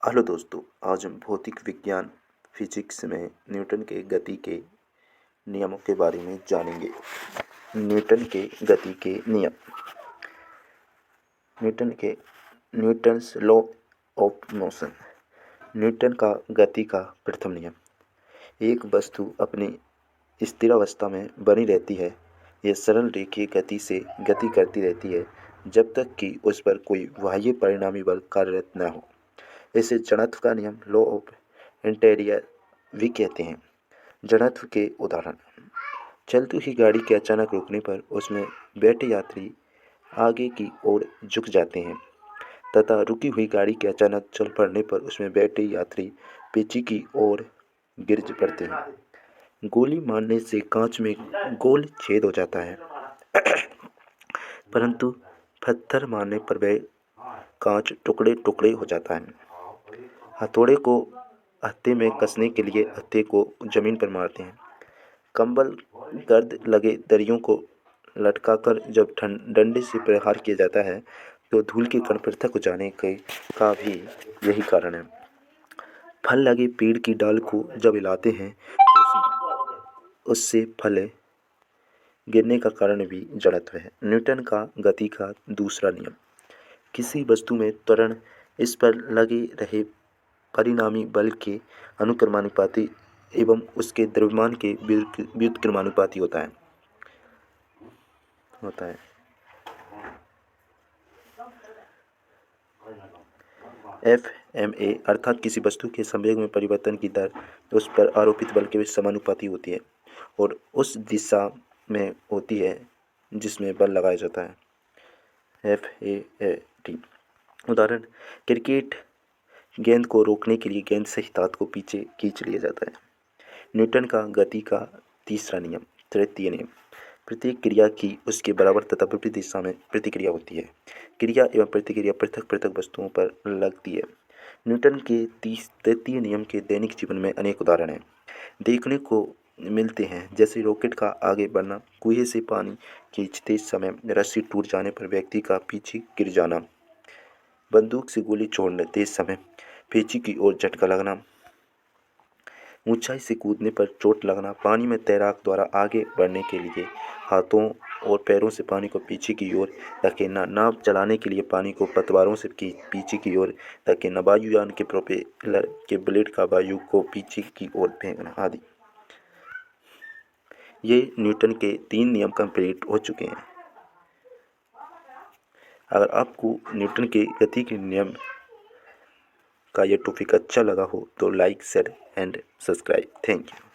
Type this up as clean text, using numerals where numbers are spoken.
Hello दोस्तों, आज हम भौतिक विज्ञान फिजिक्स में न्यूटन के गति के नियमों के बारे में जानेंगे। न्यूटन के गति के नियम। Newton's law of motion. Newton का गति का प्रथम नियम। एक वस्तु अपनी स्थिरावस्था में बनी रहती है। यह सरल रेखीय गति से गति करती रहती है जब तक कि उस पर कोई बाह्य परिणामी बल कार्यरत न हो। इसे जड़त्व का नियम, लॉ ऑफ इनर्शिया भी कहते हैं। जड़त्व के उदाहरण: चलती हुई गाड़ी के अचानक रुकने पर उसमें बैठे यात्री आगे की ओर झुक जाते हैं तथा रुकी हुई गाड़ी के अचानक चल पड़ने पर उसमें बैठे यात्री पीछे की ओर गिर पड़ते हैं। गोली मारने से कांच में गोल छेद हो जाता है, परंतु पत्थर मारने पर वह कांच टुकड़े टुकड़े हो जाता है। हथौड़े को हत्थे में कसने के लिए हत्थे को जमीन पर मारते हैं। कंबल गर्द लगे दरियों को लटकाकर जब डंडे से प्रहार किया जाता है तो धूल के कण पृथक हो जाने का भी यही कारण है। फल लगे पेड़ की डाल को जब हिलाते हैं तो उससे फल गिरने का कारण भी जड़त्व है। न्यूटन का गति का दूसरा नियम। किसी वस्तु में त्वरण इस पर लगे रहे परिणामी बल के अनुक्रमानुपाती एवं उसके द्रव्यमान के व्युत्क्रमानुपाती होता है। FMA अर्थात किसी वस्तु के संवेग में परिवर्तन की दर उस पर आरोपित बल के समानुपाती होती है और उस दिशा में होती है जिसमें बल लगाया जाता है। FAD उदाहरण: क्रिकेट गेंद को रोकने के लिए गेंद सही दांत को पीछे खींच लिया जाता है। न्यूटन का गति का तीसरा नियम, तृतीय नियम। प्रत्येक क्रिया की उसके बराबर तथा विपरीत दिशा में प्रतिक्रिया होती है। क्रिया एवं प्रतिक्रिया पृथक पृथक वस्तुओं पर लगती है। न्यूटन के तृतीय नियम के दैनिक जीवन में अनेक उदाहरण हैं, देखने को मिलते हैं, जैसे रॉकेट का आगे बढ़ना, कुएं से पानी खींचते समय रस्सी टूट जाने पर व्यक्ति का पीछे गिर जाना, बंदूक से गोली छोड़ते समय पीछे की ओर झटका लगना, ऊंचाई से कूदने पर चोट लगना, पानी में तैराक द्वारा आगे बढ़ने के लिए हाथों और पैरों से पानी को पीछे की ओर धकेलना, नाव चलाने के लिए पानी को पतवारों से पीछे की ओर धकेलना, वायुयान के प्रोपेलर के ब्लेड का वायु को पीछे की ओर फेंकना आदि। ये न्यूटन के 3 नियम कंप्लीट हो चुके हैं। अगर आपको न्यूटन के गति के नियम का ये टॉपिक अच्छा लगा हो तो like, share and subscribe. Thank you.